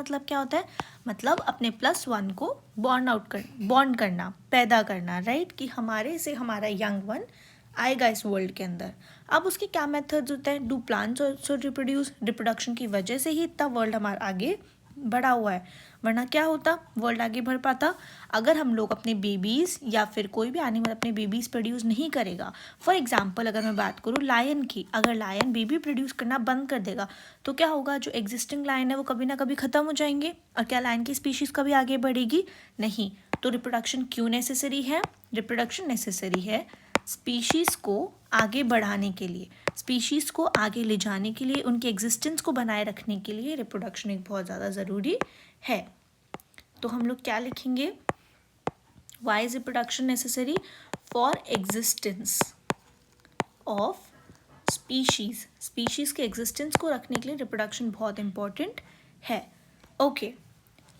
मतलब क्या होता है, मतलब अपने +1 को बॉन्ड करना, पैदा करना, राइट, कि हमारे से हमारा यंग वन आएगा इस वर्ल्ड के अंदर। अब उसके क्या मेथड्स होते हैं, do plants also reproduce, reproduction की वजह से ही इतना वर्ल्ड हमारा आगे बढ़ा हुआ है, वरना क्या होता, वर्ल्ड आगे बढ़ पाता अगर हम लोग अपने बेबीज़ या फिर कोई भी एनिमल अपने बेबीज़ प्रोड्यूस नहीं करेगा। फॉर एग्जांपल अगर मैं बात करूँ लायन की, अगर लायन बेबी प्रोड्यूस करना बंद कर देगा तो क्या होगा, जो एग्जिस्टिंग लायन है वो कभी ना कभी ख़त्म हो जाएंगे, और क्या लायन की स्पीशीज़ कभी आगे बढ़ेगी, नहीं। तो रिप्रोडक्शन क्यों नेसेसरी है, रिप्रोडक्शन नेसेसरी है स्पीशीज़ को आगे बढ़ाने के लिए, स्पीशीज़ को आगे ले जाने के लिए, उनके एग्जिस्टेंस को बनाए रखने के लिए रिप्रोडक्शन एक बहुत ज़्यादा ज़रूरी है। तो हम लोग क्या लिखेंगे, why is reproduction necessary, for existence of species, species के एग्जिस्टेंस को रखने के लिए रिप्रोडक्शन बहुत इंपॉर्टेंट है। Okay,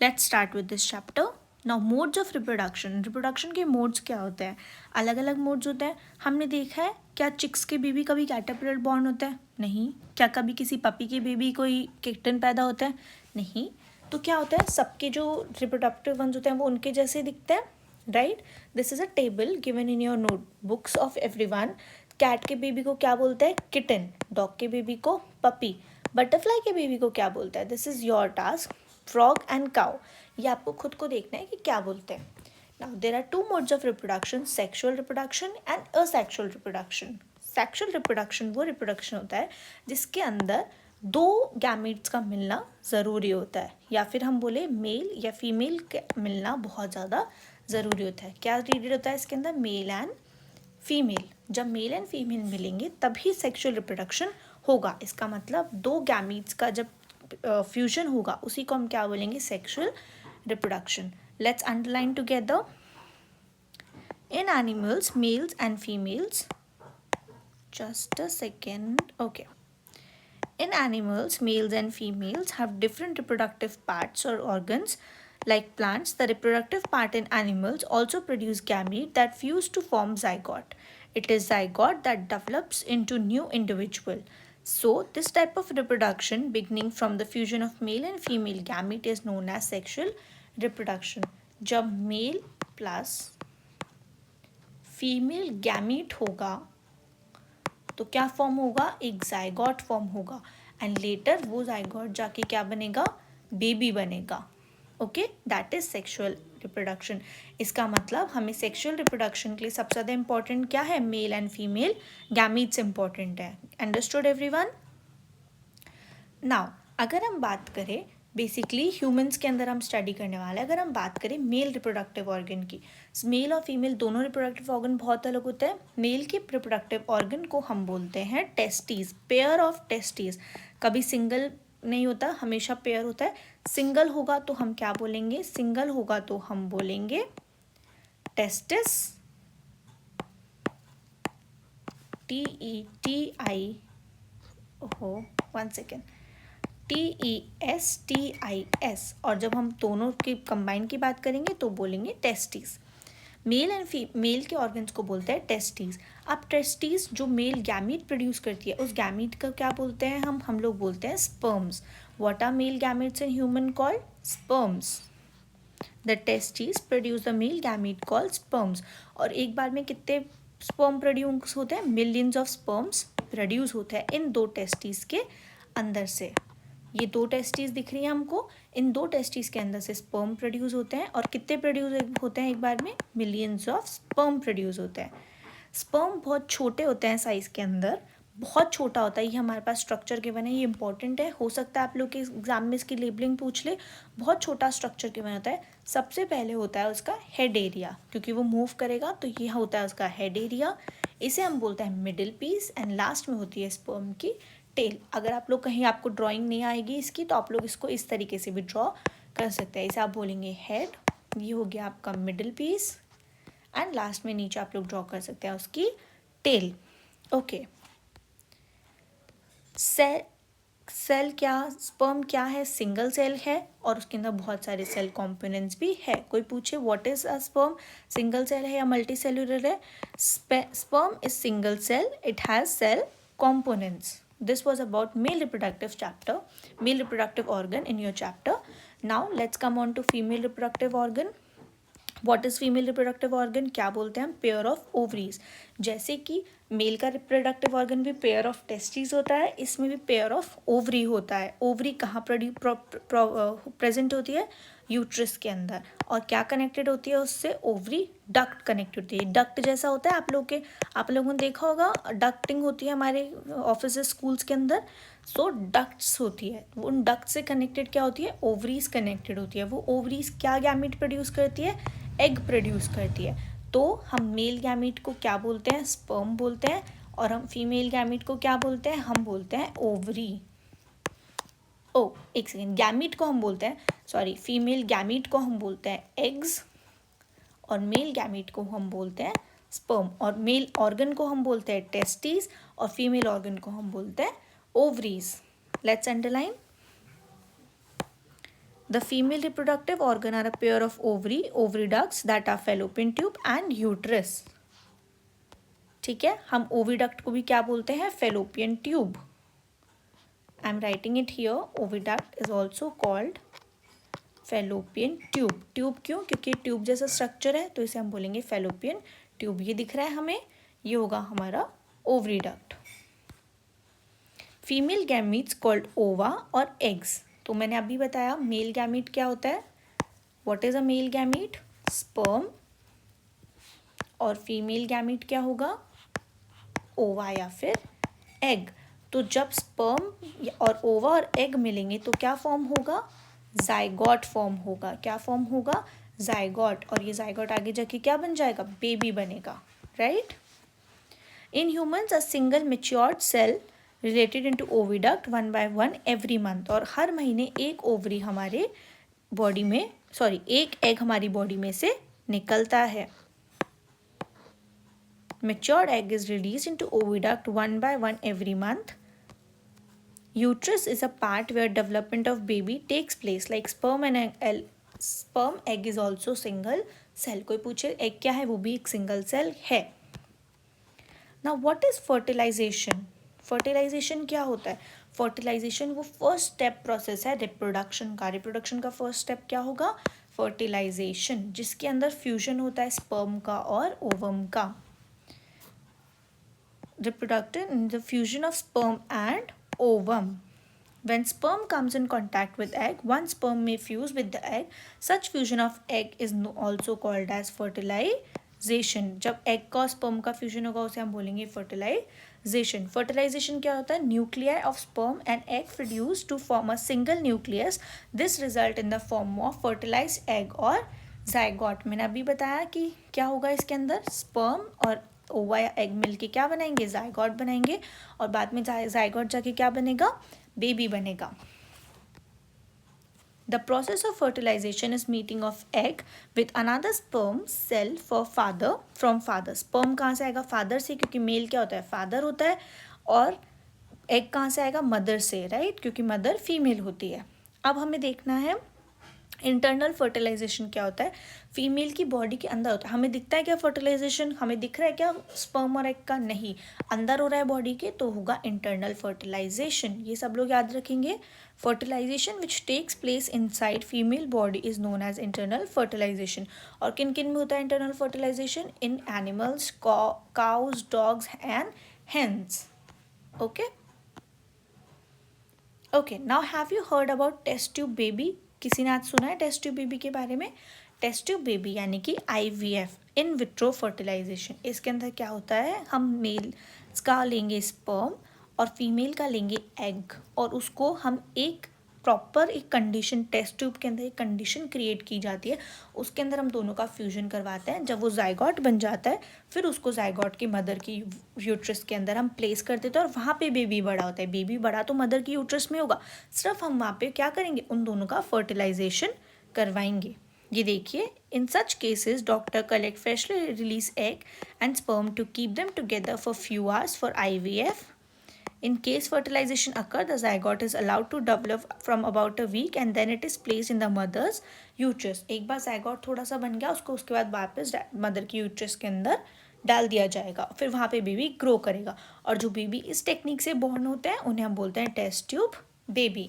let's start with this chapter. Now modes of reproduction, reproduction के मोड्स क्या होते हैं, अलग अलग मोड्स होते हैं। हमने देखा है क्या चिक्स के बेबी कभी कैटरपिलर बॉर्न होता है, नहीं। क्या कभी किसी पपी के बेबी कोई किटन पैदा होता है, नहीं। तो क्या होता है, सबके जो रिप्रोडक्टिव वंस होते हैं वो उनके जैसे दिखते हैं, right. This is a table given in your notebooks of everyone. Cat के बेबी को क्या बोलता है, किटन। डॉग के बेबी को पपी। बटरफ्लाई के बेबी को क्या बोलता है, this is your task. Frog and cow, ये आपको खुद को देखना है कि क्या बोलते हैं। Now there are two modes of reproduction, sexual reproduction and asexual reproduction. Sexual reproduction वो रिप्रोडक्शन होता है जिसके अंदर दो गैमीट्स का मिलना ज़रूरी होता है, या फिर हम बोले मेल या फीमेल का मिलना बहुत ज़्यादा ज़रूरी होता है। क्या रीडेड होता है इसके अंदर, मेल एंड फीमेल। जब मेल एंड फीमेल मिलेंगे तभी सेक्सुअल रिप्रोडक्शन होगा। इसका मतलब दो गैमीट्स का जब फ्यूजन होगा उसी को हम क्या बोलेंगे, sexual reproduction. Let's underline together. In animals mails and females, just a second, okay. In animals, males and females have different reproductive parts or organs. Like plants, the reproductive part in animals also produce gamete that fuse to form zygote. It is zygote that develops into new individual. So, this type of reproduction beginning from the fusion of male and female gamete is known as sexual reproduction. जब male plus female gamete होगा तो क्या form होगा, एक zygote form होगा, and later वो zygote जाके क्या बनेगा, बेबी बनेगा। Okay, that is sexual reproduction. इसका मतलब हमें सेक्सुअल रिप्रोडक्शन के लिए सबसे ज़्यादा इंपॉर्टेंट क्या है, male and female gametes important है। Understood everyone. नाउ अगर हम बात करें बेसिकली ह्यूमंस के अंदर हम स्टडी करने वाले हैं, अगर हम बात करें मेल रिप्रोडक्टिव ऑर्गन की, मेल और फीमेल दोनों रिप्रोडक्टिव ऑर्गन बहुत अलग होते हैं। मेल के रिप्रोडक्टिव ऑर्गन को हम बोलते हैं टेस्टीज, पेयर ऑफ टेस्टीज। कभी सिंगल नहीं होता, हमेशा पेयर होता है। सिंगल होगा तो हम क्या बोलेंगे, सिंगल होगा तो हम बोलेंगे टेस्टिस, TETI, ओहो 1 सेकेंड, TESTIS। और जब हम दोनों के कंबाइन की बात करेंगे तो बोलेंगे टेस्टीज। मेल एंड फीमेल के ऑर्गन्स को बोलते हैं टेस्टीज। अब टेस्टीज जो मेल गैमीट प्रोड्यूस करती है उस गैमीट का क्या बोलते हैं, हम लोग बोलते हैं sperms. What are male gametes in human called, sperms. The testes produce the male gamete called sperms. और एक बार में कितने स्पर्म प्रोड्यूस होते हैं, मिलियंस ऑफ स्पर्म्स प्रोड्यूस होते हैं इन दो टेस्टीज के अंदर से। ये दो टेस्टीज दिख रही हैं हमको, इन दो टेस्टीज के अंदर से स्पर्म प्रोड्यूस होते हैं, और कितने प्रोड्यूस होते हैं एक बार में, मिलियंस ऑफ स्पर्म प्रोड्यूस होते हैं। स्पर्म बहुत छोटे होते हैं साइज़ के अंदर, बहुत छोटा होता है। ये हमारे पास स्ट्रक्चर गिवन है, ये इंपॉर्टेंट है, हो सकता है आप लोग के एग्जाम में इसकी लेबलिंग पूछ ले। बहुत छोटा स्ट्रक्चर गिवन होता है। सबसे पहले होता है उसका हेड एरिया, क्योंकि वो मूव करेगा तो ये होता है उसका हेड एरिया, इसे हम बोलते हैं मिडिल पीस, एंड लास्ट में होती है स्पर्म की टेल। अगर आप लोग कहीं आपको ड्राइंग नहीं आएगी इसकी तो आप लोग इसको इस तरीके से भी ड्रॉ कर सकते हैं। इसे आप बोलेंगे हेड, ये हो गया आपका मिडिल पीस, एंड लास्ट में नीचे आप लोग ड्रॉ कर सकते हैं उसकी टेल। ओके, सेल क्या, स्पर्म क्या है, सिंगल सेल है, और उसके अंदर बहुत सारे सेल कॉम्पोनेंट्स भी है। कोई पूछे what is a sperm, single cell है या मल्टी सेल्यूलर है, sperm is single cell, it has cell components. This was about male reproductive chapter, male reproductive organ in your chapter. Now let's come on to female reproductive organ. What is female reproductive organ? क्या बोलते हैं हम? Pair of ovaries. जैसे कि male का reproductive organ भी pair of testis होता है, इसमें भी पेयर ऑफ ओवरी होता है. ओवरी कहाँ प्रेजेंट होती है? यूट्रस के अंदर. और क्या कनेक्टेड होती है उससे? ओवरी डक्ट कनेक्टेड होती है. डक्ट जैसा होता है आप लोगों ने देखा होगा, डक्टिंग होती है हमारे ऑफिस स्कूल्स के अंदर. सो डक्ट्स होती है, उन डक्ट से कनेक्टेड क्या होती है? ओवरीज कनेक्टेड होती है. वो ओवरीज क्या गैमीट प्रोड्यूस करती है? एग प्रोड्यूस करती है. तो हम मेल गैमीट को क्या बोलते हैं? स्पर्म बोलते हैं. और हम फीमेल गैमीट को क्या बोलते हैं? हम बोलते हैं ओवरी. एक सेकेंड, गैमीट को हम बोलते हैं, सॉरी, फीमेल गैमीट को हम बोलते हैं एग्स, और मेल गैमीट को हम बोलते हैं स्पर्म. और मेल ऑर्गन को हम बोलते हैं टेस्टिस, और फीमेल ऑर्गन को हम बोलते हैं ovaries. Let's underline. The female reproductive organ are a pair of ovary ducts that are fallopian tube and uterus. ठीक है, हम oviduct को भी क्या बोलते हैं? fallopian tube. I am writing it here. Oviduct is also called fallopian tube. Tube क्यों? क्योंकि ट्यूब जैसा स्ट्रक्चर है, तो इसे हम बोलेंगे fallopian tube. ये दिख रहा है हमें, ये होगा हमारा oviduct. फीमेल गैमीट्स कॉल्ड ओवा और एग्स. तो मैंने अभी बताया मेल गैमीट क्या होता है. What is a male gamete? Sperm. और फीमेल गैमीट क्या होगा? ओवा या फिर एग. तो जब स्पर्म और ओवा और एग मिलेंगे तो क्या फॉर्म होगा? जाइगोट फॉर्म होगा. क्या फॉर्म होगा? जाइगोट. और ये जाइगोट आगे जाके क्या बन जाएगा? बेबी बनेगा. Right. In humans a single matured cell related into oviduct 1 by 1 every month. और हर महीने एक ओवरी हमारे बॉडी में, सॉरी, एक एग हमारी बॉडी में से निकलता है. Matured egg is released into oviduct 1 by 1 every month. Uterus is a part where development of baby takes place. Like sperm and egg, sperm egg is also single cell. कोई पूछे egg क्या है? वो भी एक single cell है. Now what is fertilization? Fertilisation क्या होता है? फर्टिलाइजेशन वो फर्स्ट स्टेप प्रोसेस है रिप्रोडक्शन का. रिप्रोडक्शन का फर्स्ट स्टेप क्या होगा? फर्टिलाइजेशन, जिसके अंदर फ्यूजन होता है स्पर्म का और ओवम का. Reproductive in the fusion of sperm and ovum. When sperm comes in contact with egg, one sperm may fuse with the egg. Such fusion of egg is also called as fertilization. जब egg का sperm का fusion होगा उसे हम बोलेंगे fertilization. Fertilization क्या होता है? Nuclei of sperm and egg produced to form a single nucleus. This result in the form of fertilized egg or zygote. मैंने अभी बताया कि क्या होगा इसके अंदर? sperm और ओवा या एग मिलके क्या बनाएंगे? जाइगोट बनाएंगे. और बाद में जाइगोट जाके क्या बनेगा? बेबी बनेगा. The process of fertilisation is meeting of egg with another sperm cell for father from father. Sperm कहाँ से आएगा? फादर से, क्योंकि मेल क्या होता है? फादर होता है. और एग कहाँ से आएगा? मदर से. राइट, क्योंकि मदर फीमेल होती है. अब हमें देखना है इंटरनल फर्टिलाइजेशन क्या होता है. फीमेल की बॉडी के अंदर होता है. हमें दिखता है क्या फर्टिलाइजेशन? हमें दिख रहा है क्या स्पर्म और एग का? नहीं, अंदर हो रहा है बॉडी के, तो होगा इंटरनल फर्टिलाइजेशन. ये सब लोग याद रखेंगे. Fertilisation which takes place inside female body is known as internal fertilisation. और किन किन में होता है internal fertilisation? In animals, cows, dogs and hens. Okay okay. Now have you heard about test tube baby? किसी ने आज सुना है टेस्ट ट्यूब बेबी के बारे में? टेस्ट ट्यूब बेबी यानी कि IVF, इन विट्रो फर्टिलाइजेशन. इसके अंदर क्या होता है? हम मेल का लेंगे स्पर्म और फीमेल का लेंगे एग, और उसको हम एक प्रॉपर एक कंडीशन, टेस्ट ट्यूब के अंदर एक कंडीशन क्रिएट की जाती है. उसके अंदर हम दोनों का फ्यूजन करवाते हैं. जब वो जाइगोट बन जाता है, फिर उसको जाइगोट की मदर की यूट्रस के अंदर हम प्लेस कर देते हैं, और वहाँ पे बेबी बड़ा होता है. बेबी बड़ा तो मदर की यूट्रस में होगा. सिर्फ हम वहाँ पे क्या करेंगे? उन दोनों का फर्टिलाइजेशन करवाएंगे. ये देखिए, in such cases doctor collect freshly release egg and sperm to keep them together for few hours for IVF. In case fertilization occur, the zygote is allowed to develop from about a week and then it is placed in the mother's uterus. एक बार zygote थोड़ा सा बन गया, उसको उसके बाद वापस mother की यूट्रस के अंदर डाल दिया जाएगा. फिर वहाँ पे बेबी ग्रो करेगा. और जो बेबी इस टेक्निक से बॉर्न होते हैं उन्हें हम बोलते हैं टेस्ट ट्यूब बेबी.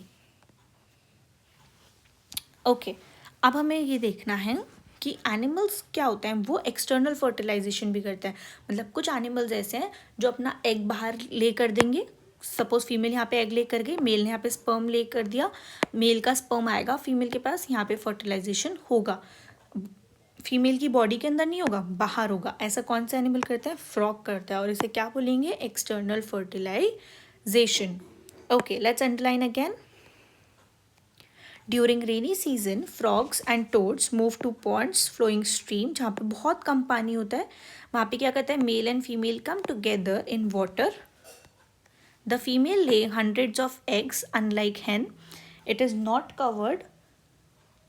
ओके, अब हमें ये देखना है कि एनिमल्स क्या होते हैं, वो एक्सटर्नल फर्टिलाइजेशन भी करते हैं। मतलब कुछ एनिमल्स ऐसे हैं जो अपना एग बाहर ले कर देंगे। सपोज फीमेल यहाँ पे एग ले कर गई, मेल ने यहाँ पे स्पर्म ले कर दिया, मेल का स्पर्म आएगा फीमेल के पास, यहाँ पे फर्टिलाइजेशन होगा। फीमेल की बॉडी के अंदर नहीं होगा, बाहर होगा। ऐसा कौन सा एनिमल करता है? फ्रॉग करता है, और इसे क्या बोलेंगे? External fertilisation. Okay, let's underline again. During rainy season frogs and toads move to ponds flowing stream, जहाँ पे बहुत कम पानी होता है, वहाँ पे क्या करता है? Male and female come together in water. The female lay hundreds of eggs unlike hen. It is not covered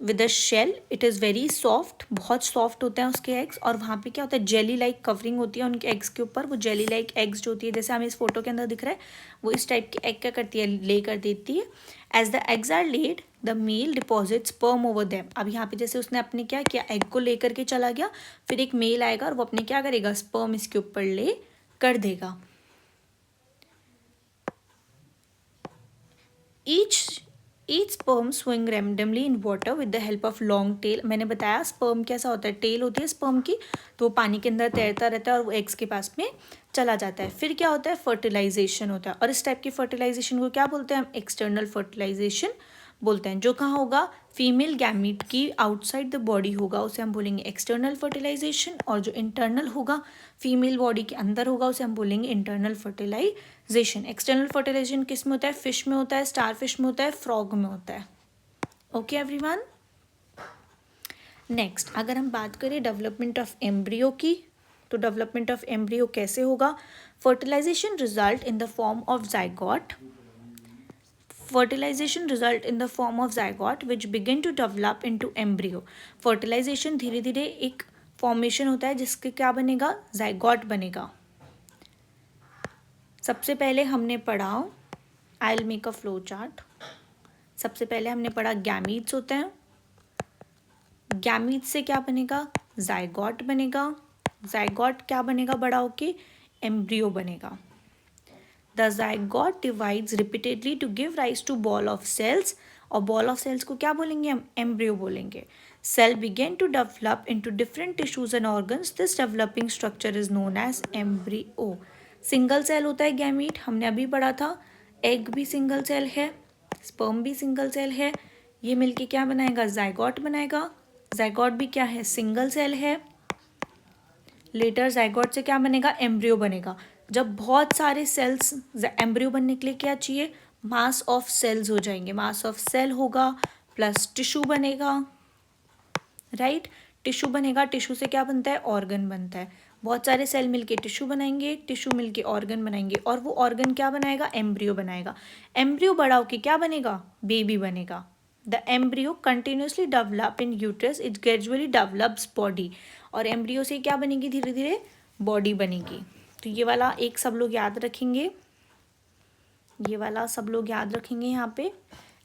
with a shell. It is very soft. बहुत सॉफ्ट होते हैं उसके एग्स, और वहाँ पे क्या होता है? जेली लाइक कवरिंग होती है उनके एग्स के ऊपर। वो जेली लाइक एग्स जो होती है, जैसे हमें इस फोटो के अंदर दिख रहा है, वो इस टाइप के एग क्या करती है? ले कर देती है। As the eggs are laid the male deposit sperm over them. अब यहाँ पे जैसे उसने अपने क्या किया? एग को लेकर के चला गया, फिर एक मेल आएगा और वो अपने क्या करेगा? स्पर्म इसके ऊपर ले कर देगा। Each sperm swing randomly in water with the help of long tail. मैंने बताया स्पर्म कैसा होता है? टेल होती है स्पर्म की, तो वो पानी के अंदर तैरता रहता है और वो एग्स के पास में चला जाता है। फिर क्या होता है? फर्टिलाइजेशन होता है, और इस टाइप की फर्टिलाइजेशन को क्या बोलते हैं हम? एक्सटर्नल फर्टिलाइजेशन बोलते हैं। जो कहाँ होगा? फीमेल गैमीट की आउटसाइड द बॉडी होगा, उसे हम बोलेंगे एक्सटर्नल फर्टिलाइजेशन। और जो इंटरनल होगा, फीमेल बॉडी के अंदर होगा, उसे हम बोलेंगे इंटरनल फर्टिलाइजेशन। एक्सटर्नल फर्टिलाइजेशन किस में होता है? फिश में होता है, स्टार फिश में होता है, फ्रॉग में होता है। Okay everyone. नेक्स्ट, अगर हम बात करें डेवलपमेंट ऑफ एम्ब्रियो की, तो डेवलपमेंट ऑफ एम्ब्रियो कैसे होगा? Fertilisation result in the form of zygote. Fertilization result in the form of zygote which begin to develop into embryo. Fertilization धीरे धीरे एक फॉर्मेशन होता है जिसके क्या बनेगा? जाइगोट बनेगा। सबसे पहले हमने पढ़ा, I will make a flow chart. सबसे पहले हमने पढ़ा गैमीट्स होते हैं, गैमीट्स से क्या बनेगा? जाइगोट बनेगा। जाइगोट क्या बनेगा बड़ा होके? एम्ब्रियो बनेगा। The zygote divides repeatedly to give rise to ball of cells, और ball of cells को क्या बोलेंगे हम? एम्ब्रियो बोलेंगे। Cell begin to develop into different tissues and organs. This developing structure is known as embryo. Single cell होता है gamete, हमने अभी पढ़ा था। एग भी सिंगल सेल है, स्पर्म भी सिंगल सेल है, ये मिलके क्या बनाएगा? जाइगोट बनाएगा। जाइगोट भी क्या है? सिंगल सेल है। लेटर जाइगोट से क्या बनेगा? एम्ब्रियो बनेगा। जब बहुत सारे सेल्स एम्ब्रियो बनने के लिए क्या चाहिए? मास ऑफ सेल्स हो जाएंगे। मास ऑफ सेल होगा प्लस टिश्यू बनेगा, राइट? टिश्यू बनेगा, टिश्यू से क्या बनता है? ऑर्गन बनता है। बहुत सारे सेल मिलके टिश्यू बनाएंगे, टिश्यू मिलके ऑर्गन बनाएंगे, और वो ऑर्गन क्या बनाएगा? एम्ब्रियो बनाएगा। एम्ब्रियो बड़ा होके क्या बनेगा? बेबी बनेगा। The embryo continuously develop in uterus, it gradually develops body. और एम्ब्रियो से क्या बनेगी? धीरे धीरे बॉडी बनेगी। तो ये वाला एक सब लोग याद रखेंगे, ये वाला सब लोग याद रखेंगे यहाँ पे।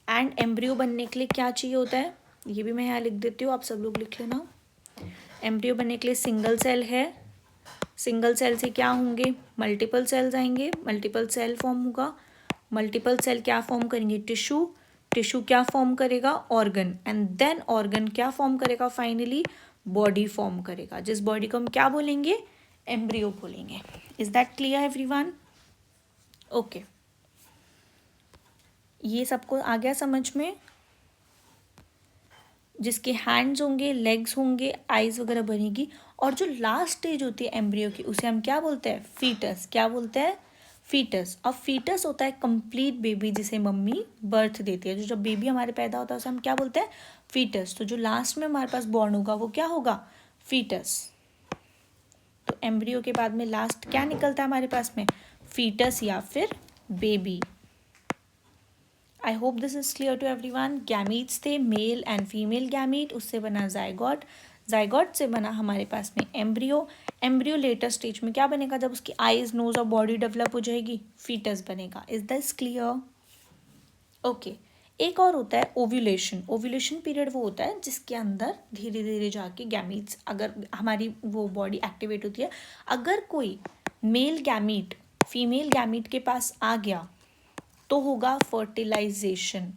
एंड एम्ब्रियो बनने के लिए क्या चाहिए होता है? ये भी मैं यहाँ लिख देती हूँ, आप सब लोग लिख लेना। एम्ब्रियो बनने के लिए सिंगल सेल है, सिंगल सेल से क्या होंगे? मल्टीपल सेल्स आएंगे, मल्टीपल सेल फॉर्म होगा। मल्टीपल सेल क्या फॉर्म करेंगे? टिश्यू। टिश्यू क्या फॉर्म करेगा? ऑर्गन। एंड देन ऑर्गन क्या फॉर्म करेगा? फाइनली बॉडी फॉर्म करेगा, जिस बॉडी को हम क्या बोलेंगे? एम्ब्रियो बोलेंगे। Is that clear everyone? Okay, ये सबको आ गया समझ में? जिसके हैंड्स होंगे, लेग्स होंगे, आईज वगैरह बनेगी। और जो लास्ट स्टेज होती है एम्ब्रियो की, उसे हम क्या बोलते हैं? फीटस। क्या बोलते हैं? फीटस। अब फीटस होता है कंप्लीट बेबी, जिसे मम्मी बर्थ देती है। जो जब बेबी हमारे पैदा होता है उसे हम क्या बोलते हैं? फीटस। तो जो लास्ट में हमारे पास बॉर्न होगा वो क्या होगा? फीटस। तो एम्ब्रियो के बाद में लास्ट क्या निकलता है हमारे पास में? फीटस या फिर baby. I hope this is clear to everyone. Gametes थे मेल एंड फीमेल गैमीट, उससे बना जाइगोट, जाइगोट से बना हमारे पास में एम्ब्रियो। एम्ब्रियो लेटर स्टेज में क्या बनेगा? जब उसकी आईज, नोज और बॉडी डेवलप हो जाएगी, फीटस बनेगा। Is this clear? ओके, एक और होता है ओव्यूलेशन। ओव्यूलेशन पीरियड वो होता है जिसके अंदर धीरे धीरे जाके गैमीट्स, अगर हमारी वो बॉडी एक्टिवेट होती है, अगर कोई मेल गैमीट फीमेल गैमीट के पास आ गया तो होगा fertilization.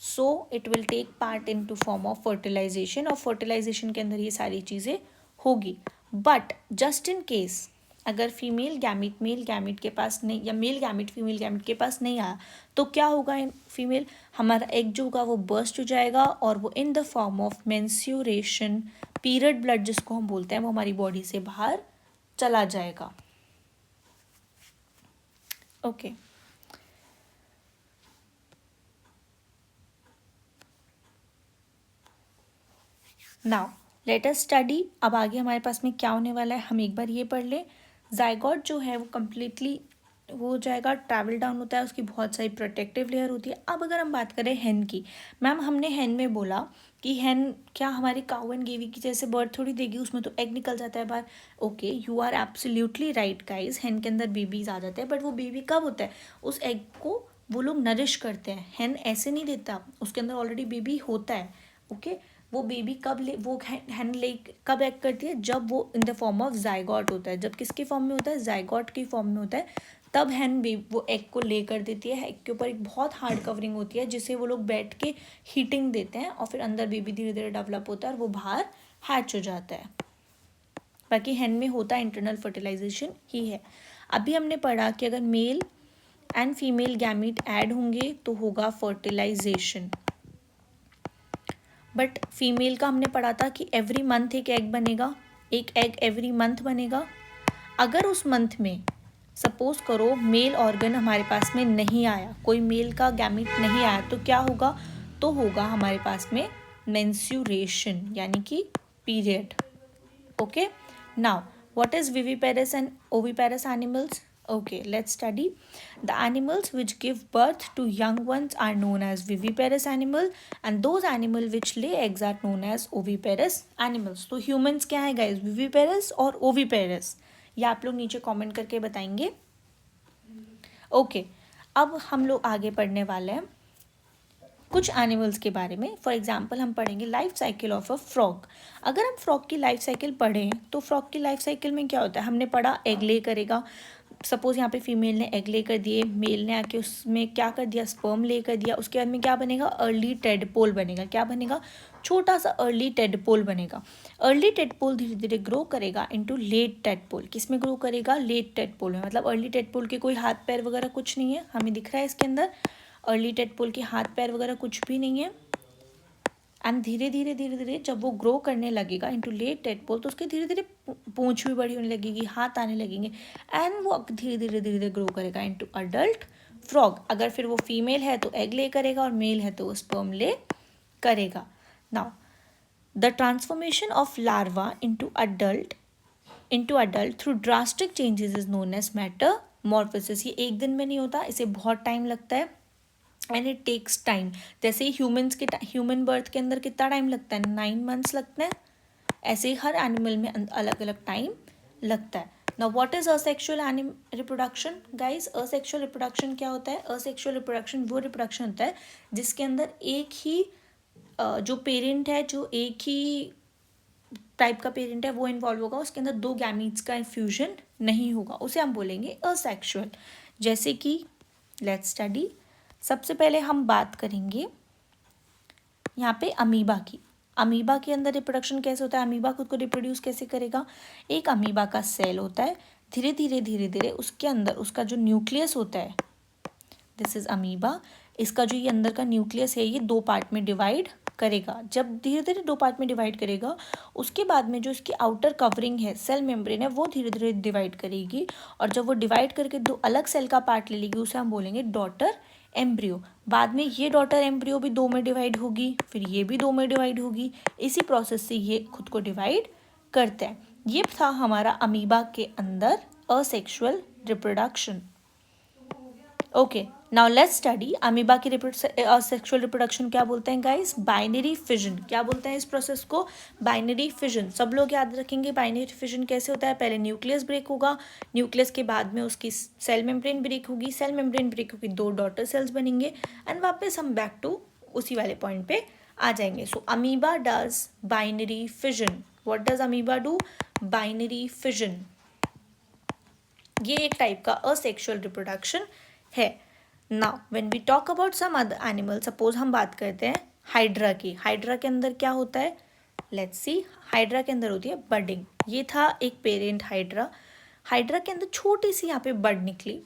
So it will take part in two form of fertilization, और फर्टिलाइजेशन के अंदर ये सारी चीज़ें होगी. बट जस्ट इन केस अगर फीमेल गैमिट मेल गैमिट के पास नहीं, या मेल गैमिट फीमेल गैमिट के पास नहीं आया, तो क्या होगा इन फीमेल, हमारा एग जो होगा वो बर्स्ट हो जाएगा, और वो इन the form of menstruation, period blood जिसको हम बोलते हैं, वो हमारी बॉडी से बाहर चला जाएगा. Okay. Now let us study. अब आगे हमारे पास में क्या होने वाला है, हम एक बार ये पढ़ लें. जाइगोट जो है वो कम्प्लीटली वो हो जाएगा, ट्रैवल डाउन होता है, उसकी बहुत सारी प्रोटेक्टिव लेयर होती है. अब अगर हम बात करें हैन की, मैम हमने हैन में बोला कि हैन क्या हमारी काऊ एंड गेवी की जैसे बर्थ थोड़ी देगी, उसमें तो एग निकल जाता है बाहर. Okay, you are absolutely right guys, hen के अंदर बेबीज आ जाते हैं, बट वो बेबी कब होता है, उस एग को वो लोग नरिश करते हैं. हैन ऐसे नहीं देता, उसके अंदर ऑलरेडी बेबी होता है. ओके, वो बेबी कब ले, वो हैन ले कब एग करती है, जब वो इन द फॉर्म ऑफ जाइगोट होता है. जब किसके फॉर्म में होता है, जाइगोट की फॉर्म में होता है, तब हैन वो एग को ले कर देती है. एग के ऊपर एक बहुत हार्ड कवरिंग होती है जिसे वो लोग बैठ के हीटिंग देते हैं, और फिर अंदर बेबी धीरे धीरे डेवलप होता है और वो बाहर हैच हो जाता है. बाकी हैन में होता है इंटरनल फर्टिलाइजेशन ही है. अभी हमने पढ़ा कि अगर mail and female gamete add होंगे तो होगा फर्टिलाइजेशन. बट फीमेल का हमने पढ़ा था कि एवरी मंथ एक एग बनेगा, एक एग एवरी मंथ बनेगा. अगर उस मंथ में सपोज करो मेल ऑर्गन हमारे पास में नहीं आया, कोई मेल का गैमिट नहीं आया, तो क्या होगा, तो होगा हमारे पास में मेंस्ट्रुएशन यानी कि period. Okay. Now what is viviparous and oviparous animals. Okay, let's study. The animals which give birth to young ones are known as viviparous animal, and those animal which lay eggs are known as oviparous animals. तो humans क्या है guys, viviparous और oviparous, ये आप लोग नीचे comment करके बताएंगे. Okay, अब हम लोग आगे पढ़ने वाले हैं कुछ एनिमल्स के बारे में. फॉर एग्जाम्पल हम पढ़ेंगे life cycle of a frog. अगर हम फ्रॉग की लाइफ साइकिल पढ़ें तो फ्रॉग की लाइफ साइकिल में क्या होता है, हमने पढ़ा एग ले करेगा. सपोज यहाँ पे फीमेल ने एग ले कर दिए, मेल ने आके उसमें क्या कर दिया, स्पर्म ले कर दिया. उसके बाद में क्या बनेगा, अर्ली टेडपोल बनेगा. क्या बनेगा, छोटा सा अर्ली टेडपोल बनेगा. अर्ली टेडपोल धीरे धीरे ग्रो करेगा इनटू लेट टेडपोल. किस में ग्रो करेगा, लेट टेडपोल में. मतलब अर्ली टेडपोल के कोई हाथ पैर वगैरह कुछ नहीं है, हमें दिख रहा है इसके अंदर अर्ली टेडपोल के हाथ पैर वगैरह कुछ भी नहीं है. एंड धीरे धीरे जब वो ग्रो करने लगेगा इनटू लेट टेडपोल, तो उसके धीरे धीरे पूंछ भी बड़ी होने लगेगी, हाथ आने लगेंगे, एंड वो धीरे धीरे ग्रो करेगा इनटू अडल्ट फ्रॉग. अगर फिर वो फीमेल है तो एग ले करेगा, और मेल है तो वो स्पर्म ले करेगा. Now the transformation of larva into adult through drastic changes is known as metamorphosis. ये एक दिन में नहीं होता, इसे बहुत टाइम लगता है, एंड इट टेक्स टाइम. जैसे ह्यूमन बर्थ के अंदर कितना टाइम लगता है, 9 months लगते हैं, ऐसे ही हर एनिमल में अलग अलग टाइम लगता है. Now what is asexual reproduction guys. Asexual reproduction क्या होता है, असेक्सुअल रिप्रोडक्शन वो रिप्रोडक्शन होता है जिसके अंदर एक ही जो पेरेंट है, जो एक ही टाइप का पेरेंट है वो इन्वॉल्व होगा, उसके अंदर 2 गैमीट्स का फ्यूजन नहीं होगा, उसे हम बोलेंगे असेक्सुअल. जैसे कि लेट्स स्टडी. सबसे पहले हम बात करेंगे यहाँ पे अमीबा की. अमीबा के अंदर रिप्रोडक्शन कैसे होता है, अमीबा खुद को रिप्रोड्यूस कैसे करेगा. एक अमीबा का सेल होता है, धीरे धीरे उसके अंदर उसका जो न्यूक्लियस होता है, दिस इज अमीबा. इसका जो ये अंदर का न्यूक्लियस है ये 2 पार्ट में डिवाइड करेगा. जब धीरे धीरे 2 पार्ट में डिवाइड करेगा, उसके बाद में जो इसकी आउटर कवरिंग है, सेल मेम्ब्रेन है, वो धीरे धीरे डिवाइड करेगी, और जब वो डिवाइड करके 2 अलग सेल का पार्ट ले लेगी, उसे हम बोलेंगे डॉटर एम्ब्रियो. बाद में ये डॉटर एम्ब्रियो भी 2 में डिवाइड होगी, फिर ये भी 2 में डिवाइड होगी. इसी प्रोसेस से ये खुद को डिवाइड करता है. ये था हमारा अमीबा के अंदर asexual reproduction. Okay, now let's study amoeba की सेक्सुअल रिप्रोडक्शन क्या बोलते हैं गाइस, बाइनरी फिजन. क्या बोलते हैं इस प्रोसेस को, बाइनरी फिजन. सब लोग याद रखेंगे बाइनरी फिजन कैसे होता है. पहले न्यूक्लियस ब्रेक होगा, न्यूक्लियस के बाद में उसकी सेल मेम्ब्रेन ब्रेक होगी, सेल मेम्ब्रेन ब्रेक होगी, 2 डॉटर सेल्स बनेंगे, एंड वापस हम बैक टू उसी वाले पॉइंट पे आ जाएंगे. So amoeba does binary fission. What does amoeba do, binary fission. ये एक टाइप का असेक्सुअल रिप्रोडक्शन है. Now when we talk about some other animal, suppose हम बात करते हैं हाइड्रा की। हाइड्रा के अंदर क्या होता है, लेट्स सी। हाइड्रा के अंदर होती है बडिंग। ये था एक पेरेंट हाइड्रा। हाइड्रा के अंदर छोटी सी यहाँ पे बड निकली।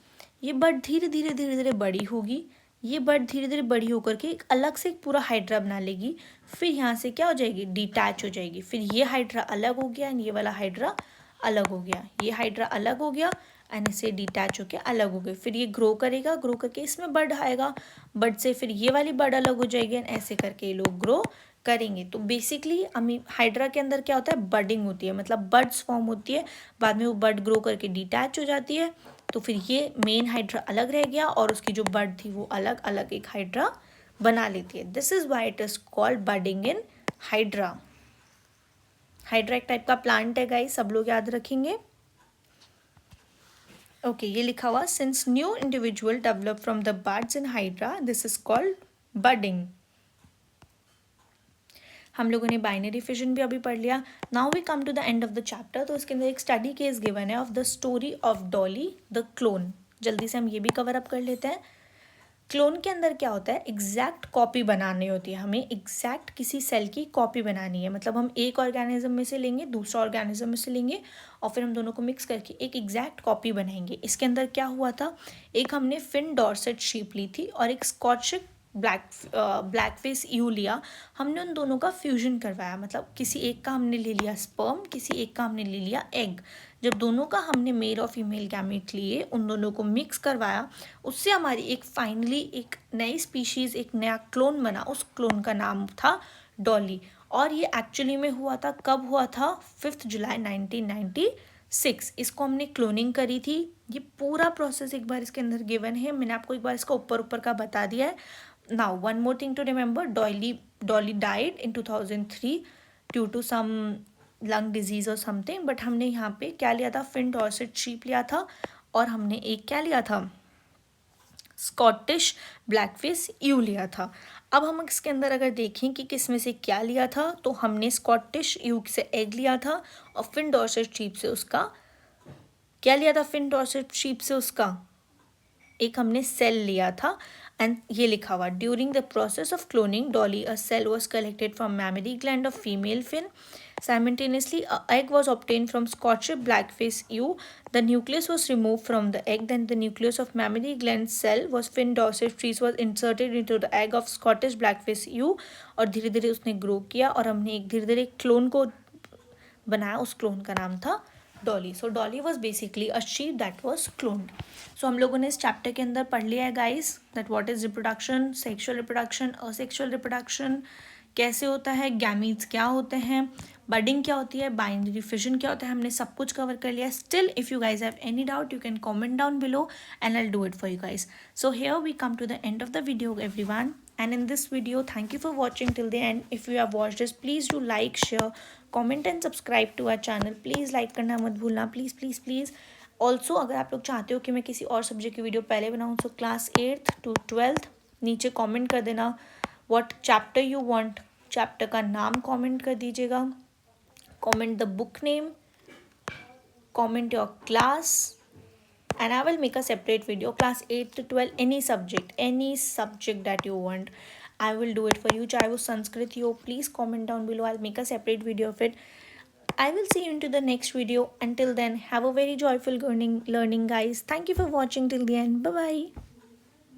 ये बड धीरे धीरे धीरे धीरे बड़ी होगी। ये बड धीरे धीरे बड़ी होकर के एक अलग से एक पूरा हाइड्रा बना लेगी। फिर यहाँ से क्या हो जाएगी, डिटैच हो जाएगी। फिर ये हाइड्रा अलग हो गया एंड ये वाला हाइड्रा अलग हो गया। ये हाइड्रा अलग हो गया एंड इसे डिटैच होकर अलग हो गए। फिर ये ग्रो करेगा, ग्रो करके इसमें बड आएगा। बड से फिर ये वाली बड अलग हो जाएगी एंड ऐसे करके ये लोग ग्रो करेंगे। तो बेसिकली हाइड्रा के अंदर क्या होता है, बडिंग होती है, मतलब बड्स फॉर्म होती है। बाद में वो बड ग्रो करके डिटैच हो जाती है। तो फिर ये मेन हाइड्रा अलग रह गया और उसकी जो बड थी वो अलग अलग एक हाइड्रा बना लेती है। This is why it is called budding in hydra. Hydra एक टाइप का प्लांट है गाइस, सब लोग याद रखेंगे। ओके, ये लिखा हुआ, since new individual develop from the buds in hydra, this is called budding. हम लोगों ने बाइनरी फिजन भी अभी पढ़ लिया। Now we come to the end of the chapter. तो इसके अंदर एक स्टडी केस गिवन है of the story of Dolly the clone. जल्दी से हम ये भी कवर अप कर लेते हैं। क्लोन के अंदर क्या होता है, एग्जैक्ट कॉपी बनानी होती है। हमें एग्जैक्ट किसी सेल की कॉपी बनानी है, मतलब हम एक ऑर्गेनिज्म में से लेंगे, दूसरा ऑर्गेनिज्म में से लेंगे और फिर हम दोनों को मिक्स करके एक एग्जैक्ट कॉपी बनाएंगे। इसके अंदर क्या हुआ था, एक हमने फिन डॉर्सेट शीप ली थी और एक स्कॉटिश ब्लैक फेस ईऊ लिया। हमने उन दोनों का फ्यूजन करवाया, मतलब किसी एक का हमने ले लिया स्पर्म, किसी एक का हमने ले लिया एग। जब दोनों का हमने मेल और फीमेल गैमेट लिए, उन दोनों को मिक्स करवाया, उससे हमारी एक फाइनली एक नई स्पीशीज़, एक नया क्लोन बना। उस क्लोन का नाम था डॉली। और ये एक्चुअली में हुआ था, कब हुआ था, 5 जुलाई 1996। इसको हमने क्लोनिंग करी थी। ये पूरा प्रोसेस एक बार इसके अंदर गिवन है, मैंने आपको एक बार इसका ऊपर ऊपर का बता दिया है। Now one more thing to remember, Dolly died in 2003 due to some lung disease और समथिंग। बट हमने यहाँ पे क्या लिया था, फिन डॉर्सेट शीप लिया था और हमने एक क्या लिया था, स्कॉटिश ब्लैकफेस ईऊ लिया था। अब हम इसके अंदर अगर देखें कि किस में से क्या लिया था, तो हमने स्कॉटिश ईऊ से एग लिया था और फिन डॉर्सेट शीप से उसका क्या लिया था, फिन डॉर्सेट शीप से उसका एक हमने सेल लिया था। एंड ये लिखा हुआ, during the process of cloning Dolly a cell was collected from mammary gland of female Finn. Simultaneously, a egg was obtained from Scottish blackface ewe. The nucleus was removed from the egg. Then the nucleus of mammary gland cell was fin dorsal trees was inserted into the egg of Scottish blackface ewe. और धीरे धीरे उसने grow किया और हमने एक धीरे धीरे क्लोन को बनाया। उस क्लोन का नाम था Dolly. So Dolly was basically a sheep that was cloned. So हम लोगों ने इस चैप्टर के अंदर पढ़ लिया है guys, that what is reproduction, sexual reproduction, asexual reproduction कैसे होता है, गैमीट्स क्या होते हैं, बडिंग क्या होती है, बाइनरी फिजन क्या होता है, हमने सब कुछ कवर कर लिया। Still if you guys have any doubt you can comment down below and I will do it for you guys. So here we come to the end of the video everyone, and in this video thank you for watching till the end. If you have watched this, please do like, share, comment and subscribe to our channel. please like करना मत भूलना, please please please. Also अगर आप लोग चाहते हो कि मैं किसी और सब्जेक्ट की वीडियो पहले बनाऊँ, तो क्लास 8th to 12th नीचे कमेंट कर देना what chapter you want. Chapter का नाम कमेंट कर दीजिएगा, comment the book name, comment your class, and I will make a separate video class 8 to 12, any subject that you want, I will do it for you. चाहे वो संस्कृत हो, please comment down below, I'll make a separate video of it. I will see you into the next video. Until then, have a very joyful learning guys. Thank you for watching till the end. Bye bye.